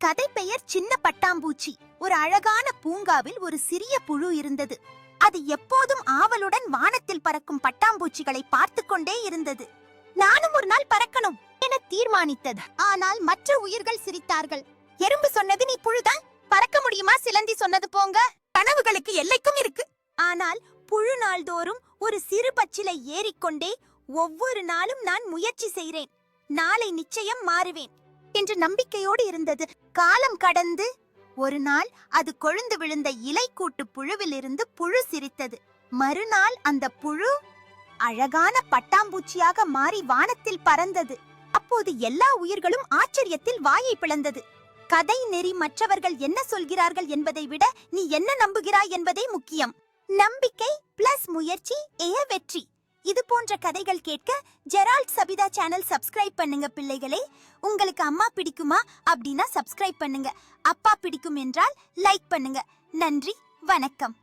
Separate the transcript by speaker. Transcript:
Speaker 1: கதை பெயர் சின்ன பட்டாம்பூச்சி. ஒரு அழகான பூங்காவில் ஒரு சிறிய புழு இருந்தது. அது எப்போதும் ஆவலுடன் வானத்தில் பறக்கும் பட்டாம்பூச்சிகளை பார்த்து கொண்டே இருந்தது. நானும் ஒரு நாள் பறக்கணும் என தீர்மானித்தது. ஆனால் மற்ற உயிர்கள் சிரித்தார்கள். எறும்பு சொன்னது நீ புழுதான், பறக்க முடியுமா? சிலந்தி சொன்னது போங்க, கனவுகளுக்கு எல்லைக்கும் இருக்கு. ஆனால் புழு நாள்தோறும் ஒரு சிறு பச்சிலை ஏறிக்கொண்டே ஒவ்வொரு நாளும் நான் முயற்சி செய்கிறேன், நாளை நிச்சயம் மாறுவேன் என்று நம்பிக்கையோடு இருந்தது. காலம் கடந்து ஒரு நாள் அது கொழுந்து விழுந்த இலைக்கூட்டு புழுவிலிருந்து புழு சிரித்தது. மறுநாள் அந்த புழு அழகான பட்டாம்பூச்சியாக மாறி வானத்தில் பறந்தது. அப்போது எல்லா உயிர்களும் ஆச்சரியத்தில் வாயை பிளந்தது. கதை நெறி மற்றவர்கள் என்ன சொல்கிறார்கள் என்பதை விட நீ என்ன நம்புகிறாய் என்பதே முக்கியம். நம்பிக்கை பிளஸ் முயற்சி வெற்றி. இது போன்ற கதைகள் கேட்க ஜெரால்ட் சபிதா சேனல் சப்ஸ்கிரைப் பண்ணுங்க பிள்ளைகளே. உங்களுக்கு அம்மா பிடிக்குமா அப்படின்னா சப்ஸ்கிரைப் பண்ணுங்க. அப்பா பிடிக்கும் என்றால் லைக் பண்ணுங்க. நன்றி, வணக்கம்.